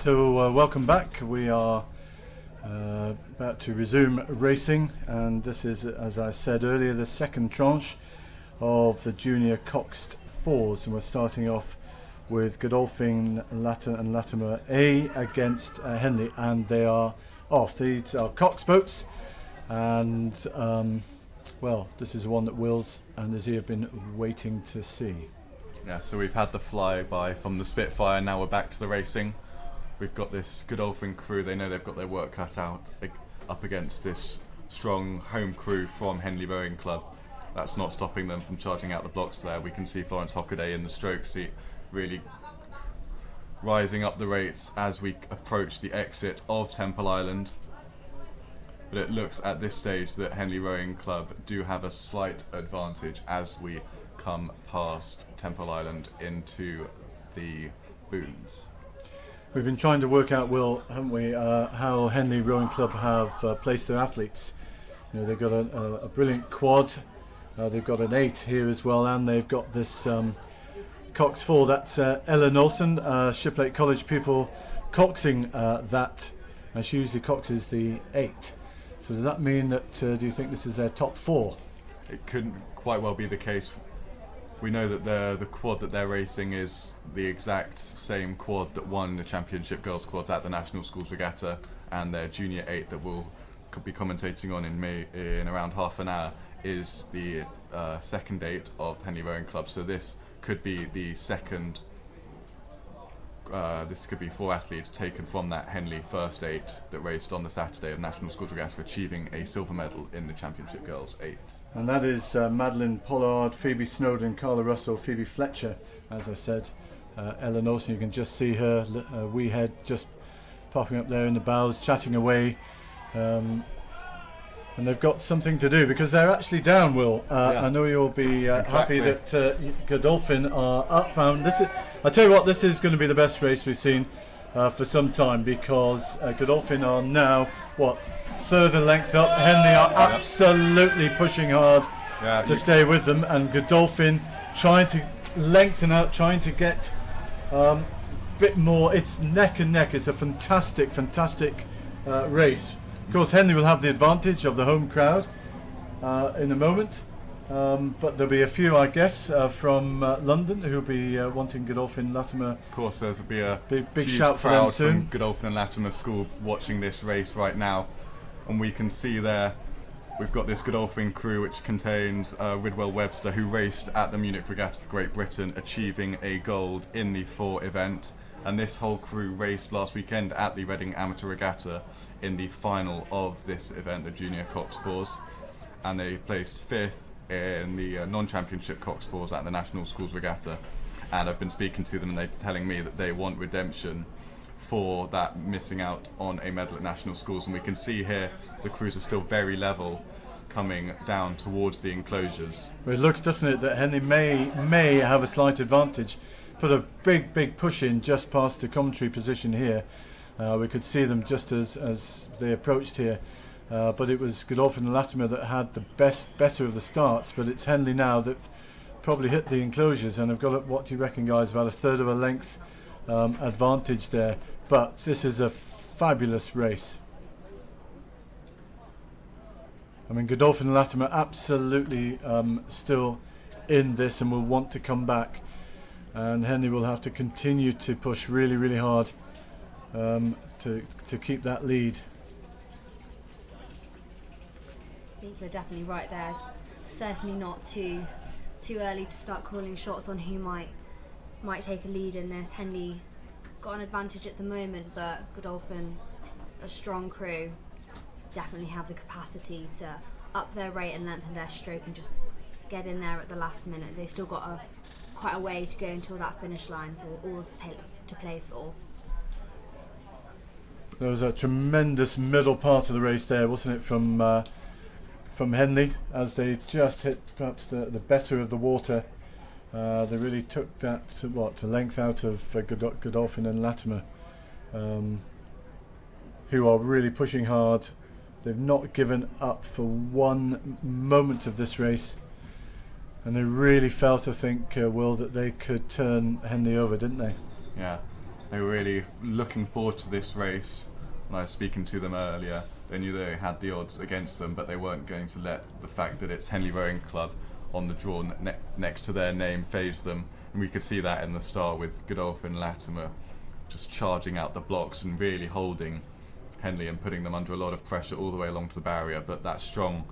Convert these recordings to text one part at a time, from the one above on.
So welcome back. We are about to resume racing, and this is, as I said earlier, the second tranche of the junior coxed fours, and we're starting off with Godolphin, Latimer and Latimer A against Henley, and they are off. These are cox boats, and well, this is one that Will's and Izzy have been waiting to see. Yeah, so we've had the flyby from the Spitfire, now we're back to the racing. We've got this Godolphin crew, they know they've got their work cut out up against this strong home crew from Henley Rowing Club. That's not stopping them from charging out the blocks there. We can see Florence Hockaday in the stroke seat really rising up the rates as we approach the exit of Temple Island. But it looks at this stage that Henley Rowing Club do have a slight advantage as we come past Temple Island into the booms. We've been trying to work out, Will, haven't we, how Henley Rowing Club have placed their athletes. You know, they've got a brilliant quad, they've got an 8 here as well, and they've got this cox 4. That's Ella Nolson, Shiplake College pupil, coxing that, and she usually coxes the 8. So does that mean that, do you think this is their top 4? It couldn't quite well be the case. We know that the quad that they're racing is the exact same quad that won the championship girls quads at the National Schools Regatta, and their junior 8 that we'll be commentating on in around half an hour is the second 8 of Henley Rowing Club. So this could be the second. This could be 4 athletes taken from that Henley first 8 that raced on the Saturday of National Schools Regatta, achieving a silver medal in the Championship Girls 8. And that is Madeline Pollard, Phoebe Snowden, Carla Russell, Phoebe Fletcher, as I said, Ellen Olsen. You can just see her wee head just popping up there in the bows, chatting away. And they've got something to do because they're actually down, Will. I know you'll be happy that Godolphin are up. I tell you what, this is going to be the best race we've seen for some time, because Godolphin are now, third and length up. Henley are absolutely pushing hard to stay with them, and Godolphin trying to lengthen out, trying to get a bit more. It's neck and neck. It's a fantastic race. Of course, Henley will have the advantage of the home crowd in a moment, but there'll be a few, I guess, from London who'll be wanting Godolphin Latimer. Of course, there'll be a big shout for them soon. From Godolphin and Latimer School watching this race right now, and we can see there we've got this Godolphin crew, which contains Ridwell Webster, who raced at the Munich Regatta for Great Britain, achieving a gold in the 4 event. And this whole crew raced last weekend at the Reading Amateur Regatta in the final of this event, the Junior Cox Fours, and they placed 5th in the non-championship Cox Fours at the National Schools Regatta. And I've been speaking to them, and they're telling me that they want redemption for that missing out on a medal at National Schools. And we can see here the crews are still very level, coming down towards the enclosures. Well, it looks, doesn't it, that Henley may have a slight advantage. Put a big push in just past the commentary position here. We could see them just as they approached here, but it was Godolphin and Latimer that had the better of the starts, but it's Henley now that probably hit the enclosures and have got, what do you reckon, guys, about a third of a length advantage there. But this is a fabulous race. I mean, Godolphin and Latimer absolutely still in this and will want to come back. And Henley will have to continue to push really hard to keep that lead. I think you're definitely right there. It's certainly not too early to start calling shots on who might take a lead in this. Henley got an advantage at the moment, but Godolphin, a strong crew, definitely have the capacity to up their rate and lengthen their stroke and just get in there at the last minute. They still got quite a way to go until that finish line, so all to play for. There was a tremendous middle part of the race there, wasn't it, from Henley, as they just hit perhaps the better of the water. They really took that to length out of Godolphin and Latimer, who are really pushing hard. They've not given up for one moment of this race. And they really felt, I think, Will, that they could turn Henley over, didn't they? Yeah. They were really looking forward to this race. When I was speaking to them earlier, they knew they had the odds against them, but they weren't going to let the fact that it's Henley Rowing Club on the draw next to their name phase them. And we could see that in the start with Godolphin Latimer just charging out the blocks and really holding Henley and putting them under a lot of pressure all the way along to the barrier. But that strong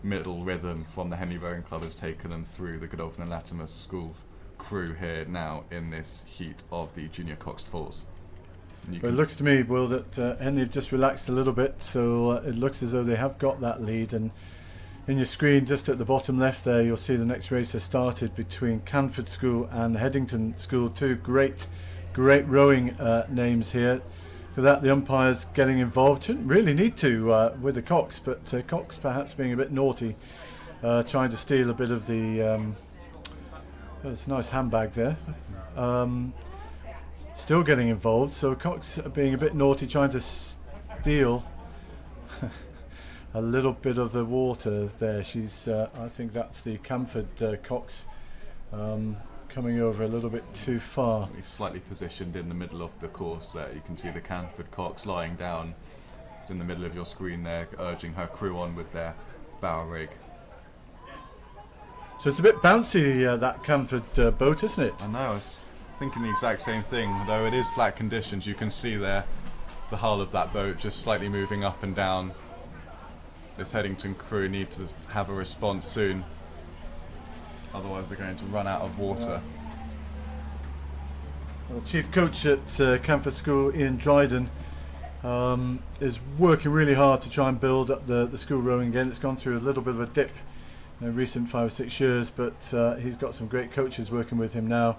middle rhythm from the Henley Rowing Club has taken them through the Godolphin and Latimer school crew here now in this heat of the Junior Coxed Fours. But it looks to me, Will, that Henley have just relaxed a little bit, so it looks as though they have got that lead. And in your screen, just at the bottom left there, you'll see the next race has started between Canford School and Headington School. Two great rowing names here. For that, the umpires getting involved. Shouldn't really need to with the Cox, but Cox perhaps being a bit naughty, trying to steal a bit of the... it's a nice handbag there. Still getting involved, so Cox being a bit naughty, trying to steal a little bit of the water there. She's, I think that's the Canford Cox coming over a little bit too far. He's slightly positioned in the middle of the course there. You can see the Canford Cox lying down in the middle of your screen there, urging her crew on with their bow rig. So it's a bit bouncy, that Canford boat, isn't it? I know. Thinking the exact same thing, though it is flat conditions. You can see there the hull of that boat just slightly moving up and down. This Headington crew need to have a response soon, otherwise they're going to run out of water. Well, Chief Coach at Canford School, Ian Dryden, is working really hard to try and build up the school rowing again. It's gone through a little bit of a dip in recent 5 or 6 years, but he's got some great coaches working with him now.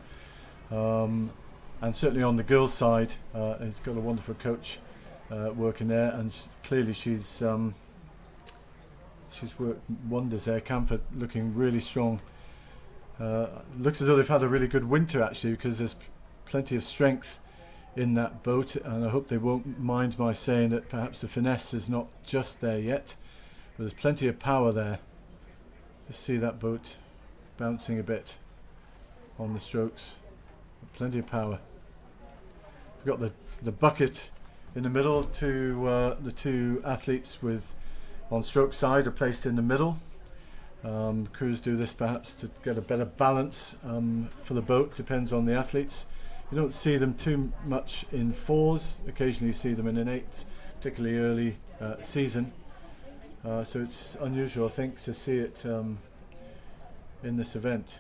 And certainly on the girls' side, he's got a wonderful coach working there, and clearly she's worked wonders there. Canford looking really strong. Looks as though they've had a really good winter actually, because there's plenty of strength in that boat, and I hope they won't mind my saying that perhaps the finesse is not just there yet, but there's plenty of power there. Just see that boat bouncing a bit on the strokes. Plenty of power. We've got the bucket in the middle. The two athletes with on stroke side are placed in the middle. Crews do this perhaps to get a better balance for the boat. Depends on the athletes. You don't see them too much in fours. Occasionally you see them in an eight, particularly early season. So it's unusual, I think, to see it in this event.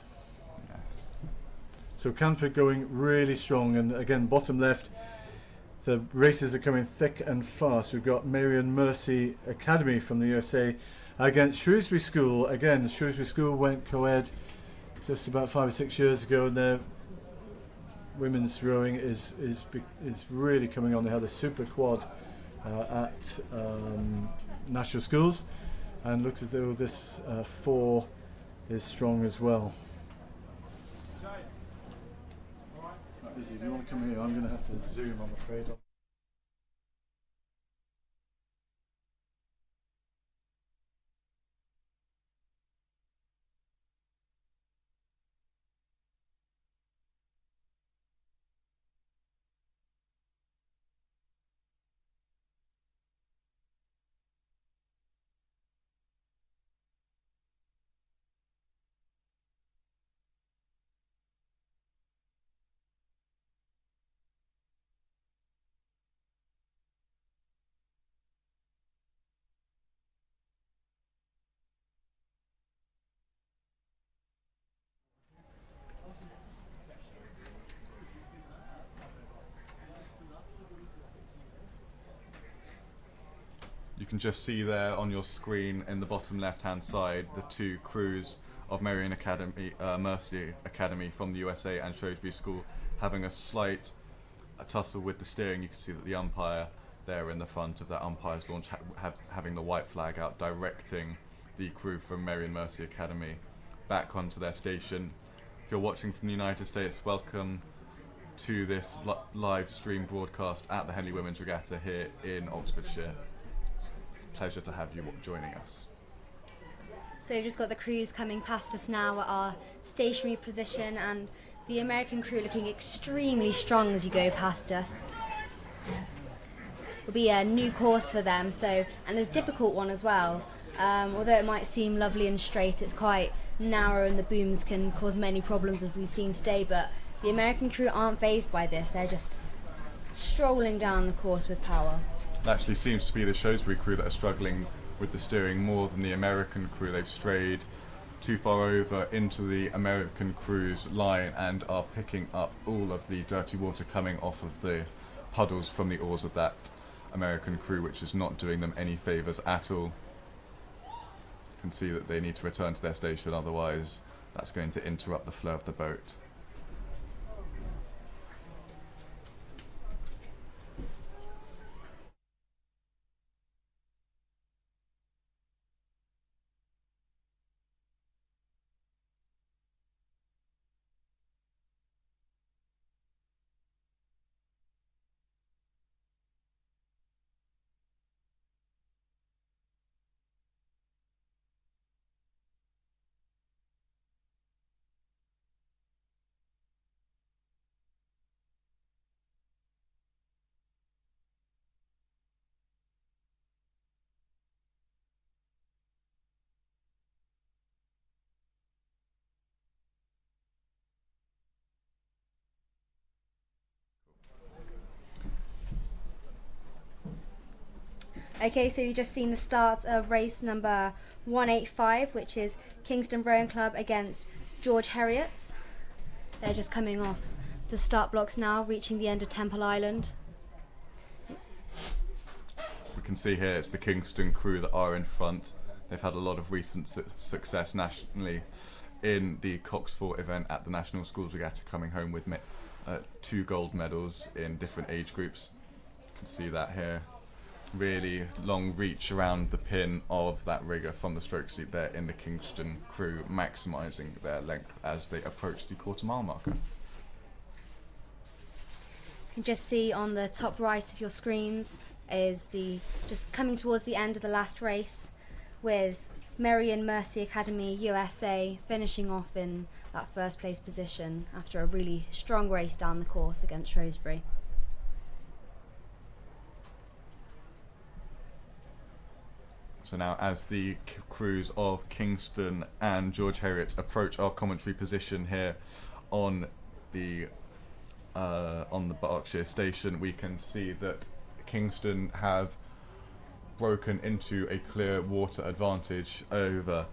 So Canford going really strong, and again bottom left the races are coming thick and fast. We've got Marion Mercy Academy from the USA against Shrewsbury School. Again, Shrewsbury School went co-ed just about 5 or 6 years ago, and their women's rowing is really coming on. They had a super quad at national schools, and looks as though this 4 is strong as well. Izzy, do you want to come here? I'm going to have to zoom, I'm afraid. You can just see there on your screen in the bottom left hand side the two crews of Marion Academy, Mercy Academy from the USA and Shrewsbury School having a slight tussle with the steering. You can see that the umpire there in the front of that umpire's launch having the white flag out, directing the crew from Marion Mercy Academy back onto their station. If you're watching from the United States, welcome to this live stream broadcast at the Henley Women's Regatta here in Oxfordshire. Pleasure to have you joining us. So we've just got the crews coming past us now at our stationary position, and The American crew looking extremely strong as you go past us. It'll be a new course for them, and a difficult one as well. Although it might seem lovely and straight, it's quite narrow and the booms can cause many problems as we've seen today, but the American crew aren't fazed by this. They're just strolling down the course with power. It actually seems to be the Shrewsbury crew that are struggling with the steering more than the American crew. They've strayed too far over into the American crew's line and are picking up all of the dirty water coming off of the puddles from the oars of that American crew, which is not doing them any favours at all. You can see that they need to return to their station, otherwise that's going to interrupt the flow of the boat. Okay, so you've just seen the start of race number 185, which is Kingston Rowing Club against George Heriot. They're just coming off the start blocks now, reaching the end of Temple Island. We can see here it's the Kingston crew that are in front. They've had a lot of recent success nationally in the coxed event at the National Schools Regatta, coming home with 2 gold medals in different age groups. You can see that here. Really long reach around the pin of that rigger from the stroke seat there in the Kingston crew, maximising their length as they approach the quarter-mile marker. You can just see on the top right of your screens is just coming towards the end of the last race, with Marion Mercy Academy USA finishing off in that first place position after a really strong race down the course against Shrewsbury. So now, as the crews of Kingston and George Heriot approach our commentary position here on the Berkshire station, we can see that Kingston have broken into a clear water advantage over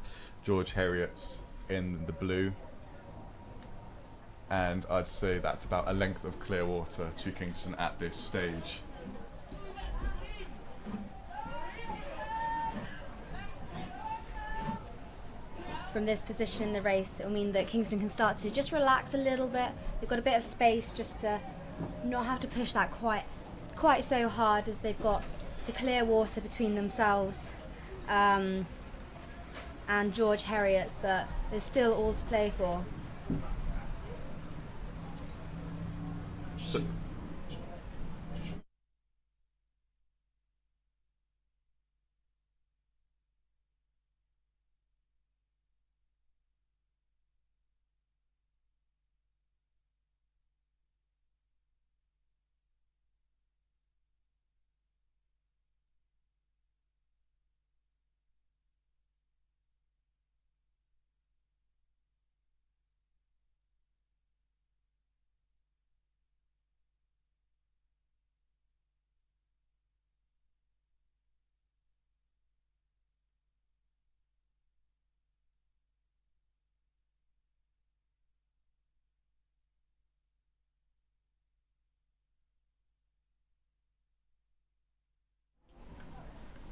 George Heriot in the blue, and I'd say that's about a length of clear water to Kingston at this stage. From this position in the race, it'll mean that Kingston can start to just relax a little bit. They've got a bit of space just to not have to push that quite so hard, as they've got the clear water between themselves and George Heriot, but there's still all to play for. So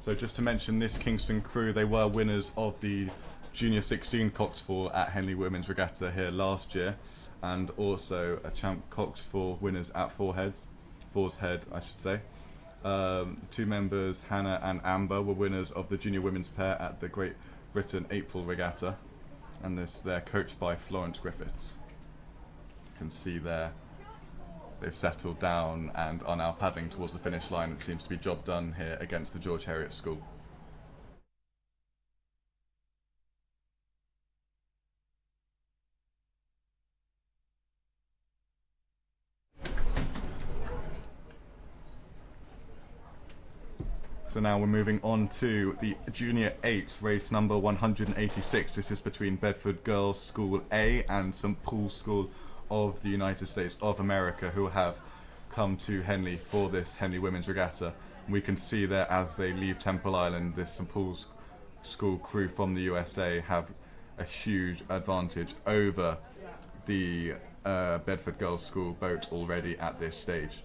So just to mention, this Kingston crew, they were winners of the Junior 16 coxed at Henley Women's Regatta here last year, and also a champ coxed winners at Four's Head, I should say. 2 members, Hannah and Amber, were winners of the Junior Women's Pair at the Great Britain April Regatta, and they're coached by Florence Griffiths. You can see there they've settled down and are now paddling towards the finish line. It seems to be job done here against the George Heriot School. So now we're moving on to the Junior 8, race number 186. This is between Bedford Girls School A and St Paul's School of the United States of America, who have come to Henley for this Henley Women's Regatta. We can see there as they leave Temple Island, this St Paul's School crew from the USA have a huge advantage over the Bedford Girls School boat already at this stage.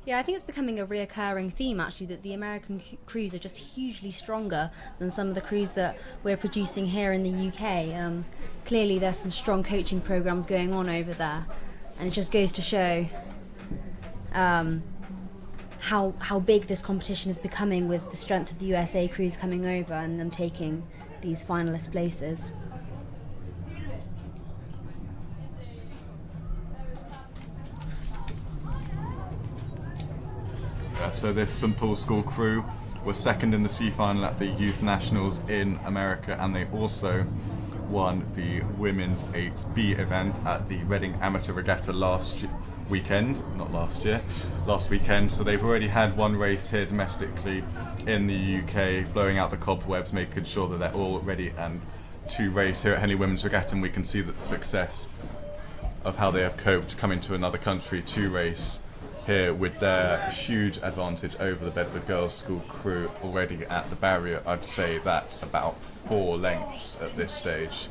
Yeah, I think it's becoming a reoccurring theme actually that the American crews are just hugely stronger than some of the crews that we're producing here in the UK. Clearly there's some strong coaching programs going on over there, and it just goes to show how big this competition is becoming with the strength of the USA crews coming over and them taking these finalist places. So this St Paul's School crew was second in the C final at the Youth Nationals in America, and they also won the Women's 8B event at the Reading Amateur Regatta last weekend. So they've already had one race here domestically in the UK, blowing out the cobwebs, making sure that they're all ready and to race here at Henley Women's Regatta, and we can see the success of how they have coped coming to another country to race here with their huge advantage over the Bedford Girls School crew already at the barrier. I'd say that's about 4 lengths at this stage.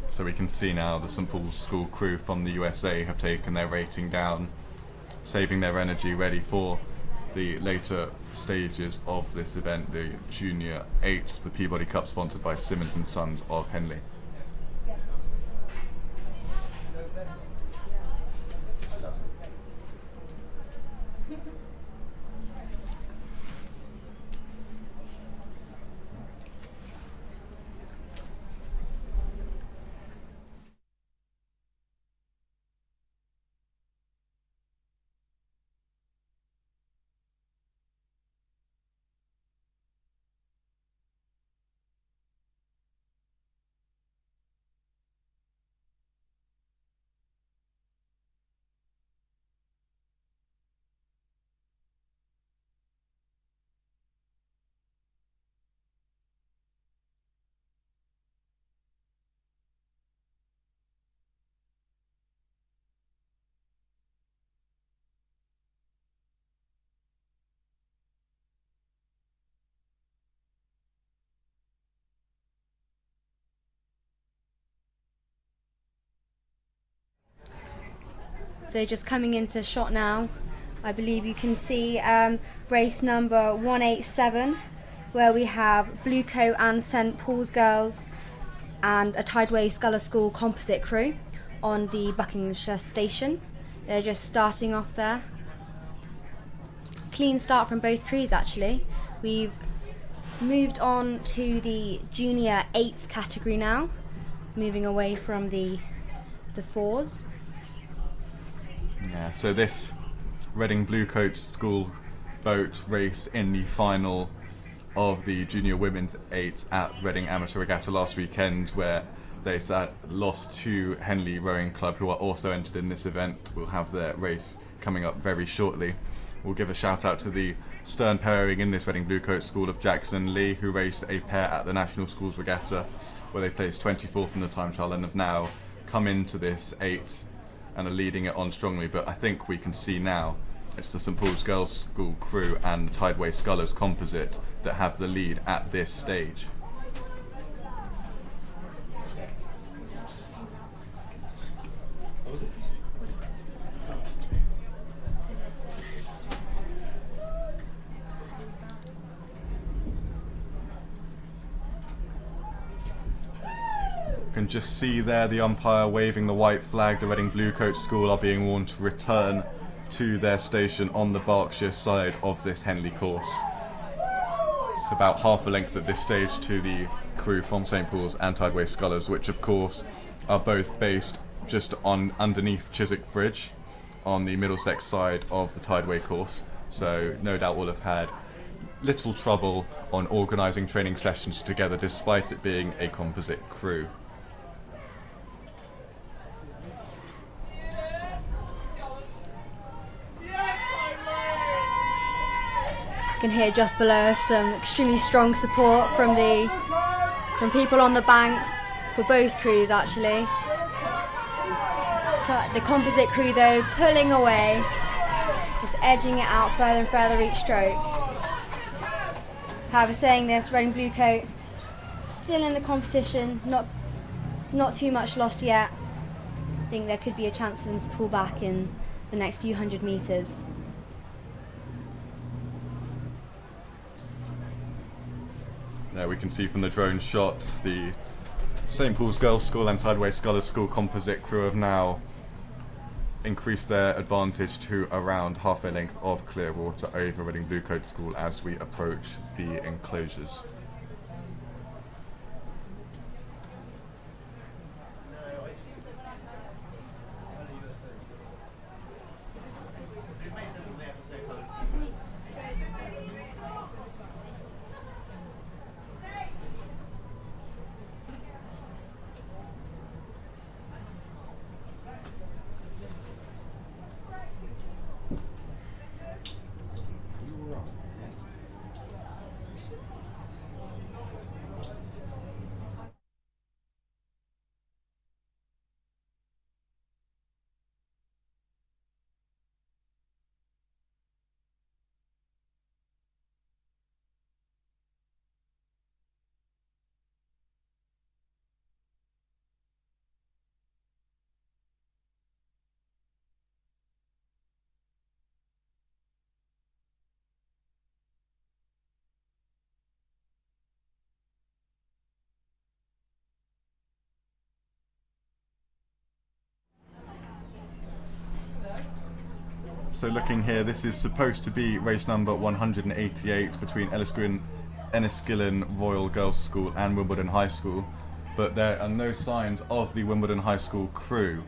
So we can see now the St Paul's School crew from the USA have taken their rating down, saving their energy ready for the later stages of this event, the Junior 8, the Peabody Cup sponsored by Simmons & Sons of Henley. So just coming into shot now, I believe you can see race number 187, where we have Blue Coat and St Paul's Girls and a Tideway Sculler School Composite crew on the Buckinghamshire station. They're just starting off there. Clean start from both crews actually. We've moved on to the Junior 8s category now, moving away from the 4s. Yeah, so this Reading Blue Coat School boat race in the final of the Junior Women's 8 at Reading Amateur Regatta last weekend, where they lost to Henley Rowing Club, who are also entered in this event. We'll have their race coming up very shortly. We'll give a shout out to the stern pairing in this Reading Blue Coat School of Jackson and Lee, who raced a pair at the National Schools Regatta, where they placed 24th in the time trial and have now come into this 8 and are leading it on strongly. But I think we can see now It's the St Paul's Girls' School crew and Tideway Scullers Composite that have the lead at this stage. You can just see there the umpire waving the white flag. The Reading Bluecoat School are being warned to return to their station on the Berkshire side of this Henley course. It's about half a length at this stage to the crew from St Paul's and Tideway Scullers, which of course are both based just on underneath Chiswick Bridge on the Middlesex side of the Tideway course, so no doubt will have had little trouble on organising training sessions together despite it being a composite crew. You can hear just below us some extremely strong support from people on the banks for both crews actually. The composite crew though pulling away, just edging it out further and further each stroke. However, saying this, Reading Bluecoat still in the competition, not too much lost yet. I think there could be a chance for them to pull back in the next few hundred metres. There we can see from the drone shot the St Paul's Girls' School and Tideway Scullers School composite crew have now increased their advantage to around half a length of clear water over Reading Bluecoat School as we approach the enclosures. So looking here, this is supposed to be race number 188 between Enniskillen Royal Girls' School and Wimbledon High School, but there are no signs of the Wimbledon High School crew,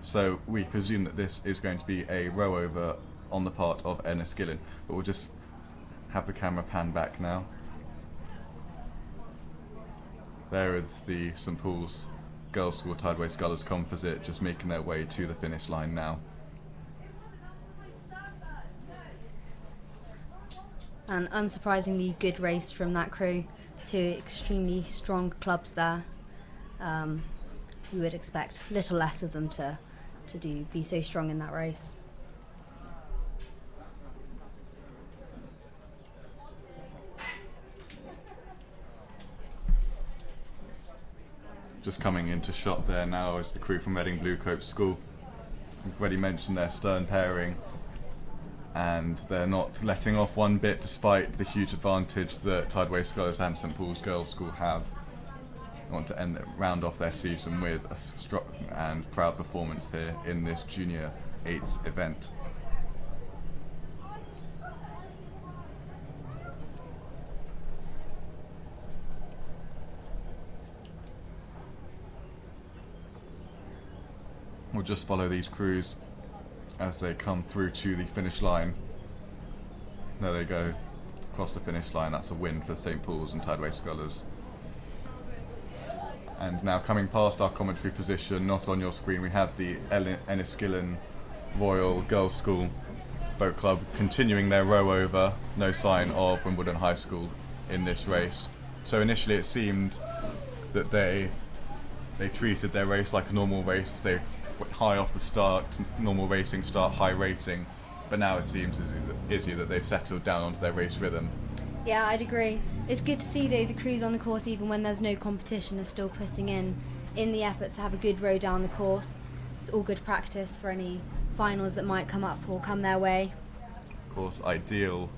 so we presume that this is going to be a row over on the part of Enniskillen, but we'll just have the camera pan back now. There is the St Paul's Girls' School Tideway Scullers composite just making their way to the finish line now. An unsurprisingly good race from that crew. Two extremely strong clubs there. You would expect little less of them to be so strong in that race. Just coming into shot there now is the crew from Reading Bluecoat School. We've already mentioned their stern pairing, and they're not letting off one bit despite the huge advantage that Tideway Scullers and St Paul's Girls' School have. They want to round off their season with a strong and proud performance here in this Junior 8s event. We'll just follow these crews as they come through to the finish line. There they go, across the finish line. That's a win for St Paul's and Tideway Scullers. And now coming past our commentary position, not on your screen, we have the Enniskillen Royal Girls' School Boat Club continuing their row over. No sign of Wimbledon High School in this race. So initially it seemed that they treated their race like a normal race. They went high off the start, normal racing start, high rating, but now it seems, Izzy, that they've settled down onto their race rhythm. Yeah, I'd agree. It's good to see though the crews on the course, even when there's no competition, are still putting in the effort to have a good row down the course. It's all good practice for any finals that might come up or come their way. Of course, ideal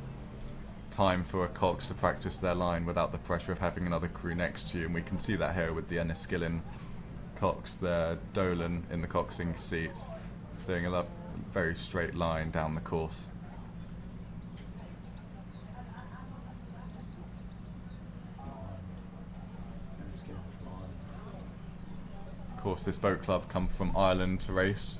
time for a cox to practice their line without the pressure of having another crew next to you, and we can see that here with the Enniskillen cox. They're Dolan in the coxing seats, staying a very straight line down the course. Of course, this boat club come from Ireland to race.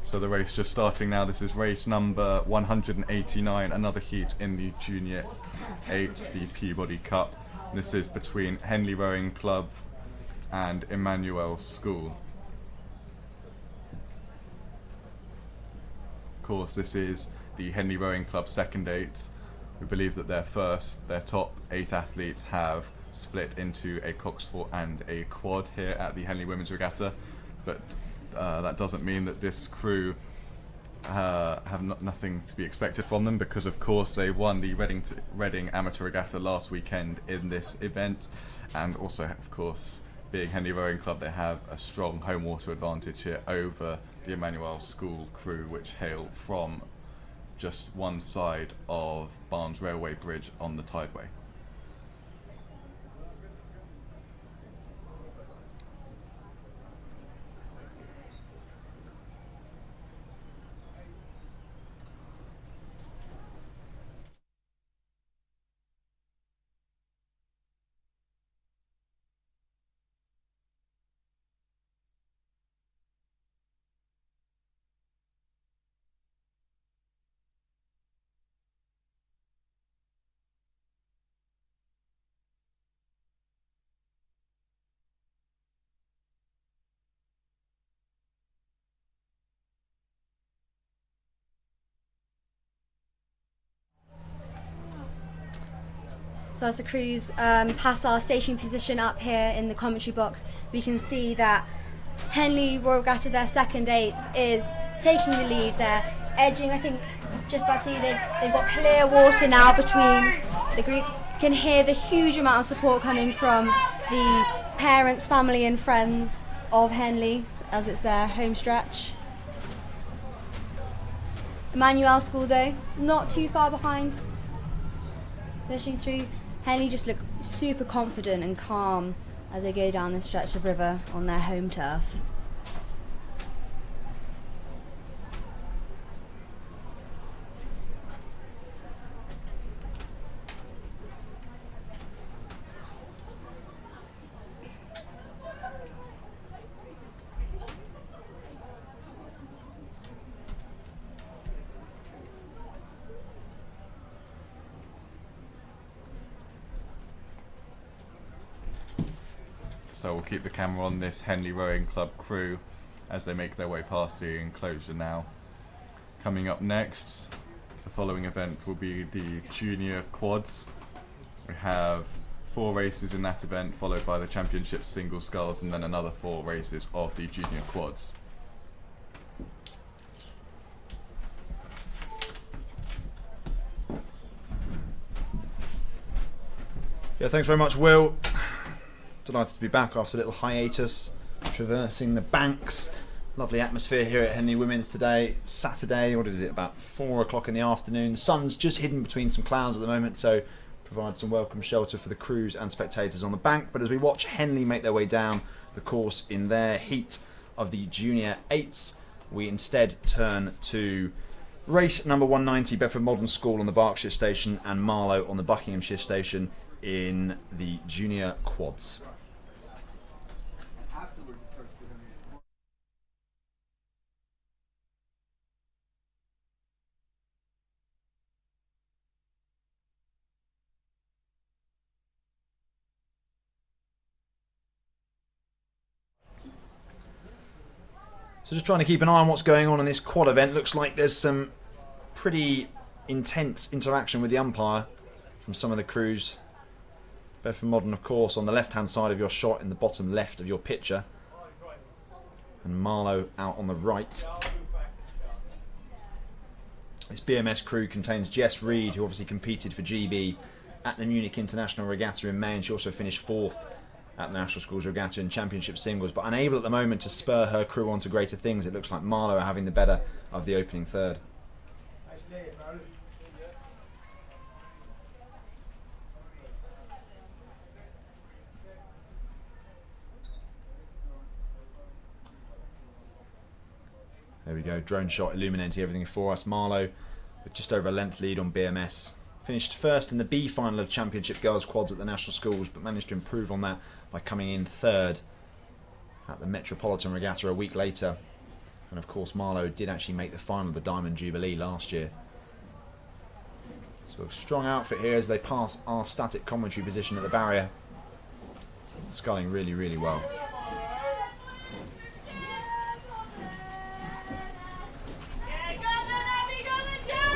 So the race just starting now. This is race number 189, another heat in the Junior 8, the Peabody Cup. This is between Henley Rowing Club and Emmanuel School. Of course, this is the Henley Rowing Club second 8. We believe that their top 8 athletes have split into a coxed and a quad here at the Henley Women's Regatta, but that doesn't mean that this crew have nothing to be expected from them, because of course they won the Reading Amateur Regatta last weekend in this event, and also of course being Henley Rowing Club, they have a strong home water advantage here over the Emmanuel School crew, which hail from just one side of Barnes Railway Bridge on the Tideway. So as the crews pass our station position up here in the commentary box, we can see that Henley Royal Regatta, their second 8, is taking the lead there. It's edging, I think, just about to see they've got clear water now between the groups. You can hear the huge amount of support coming from the parents, family and friends of Henley as it's their home stretch. Emmanuel School though, not too far behind, pushing through. Henley just look super confident and calm as they go down this stretch of river on their home turf. So we'll keep the camera on this Henley Rowing Club crew as they make their way past the enclosure now. Coming up next, the following event will be the Junior Quads. We have 4 races in that event, followed by the Championship Single Sculls, and then another 4 races of the Junior Quads. Yeah, thanks very much, Will. Delighted to be back after a little hiatus, traversing the banks Lovely atmosphere here at Henley Women's today. Saturday, what is it, about 4 o'clock in the afternoon. The sun's just hidden between some clouds at the moment, so provides some welcome shelter for the crews and spectators on the bank. But as we watch Henley make their way down the course in their heat of the Junior 8s, we instead turn to race number 190, Bedford Modern School on the Berkshire station and Marlow on the Buckinghamshire station in the Junior Quads. So just trying to keep an eye on what's going on in this quad event. Looks like there's some pretty intense interaction with the umpire from some of the crews. Bedford Modern, of course, on the left-hand side of your shot in the bottom left of your picture. And Marlow out on the right. This BMS crew contains Jess Reed, who obviously competed for GB at the Munich International Regatta in May, and she also finished 4th at the National Schools Regatta in Championship Singles, but unable at the moment to spur her crew on to greater things. It looks like Marlow are having the better of the opening third. There we go, drone shot illuminating everything for us. Marlow with just over a length lead on BMS. Finished first in the B final of Championship Girls Quads at the National Schools, but managed to improve on that by coming in 3rd at the Metropolitan Regatta a week later. And of course Marlow did actually make the final of the Diamond Jubilee last year. So a strong outfit here as they pass our static commentary position at the barrier. Sculling really, really well.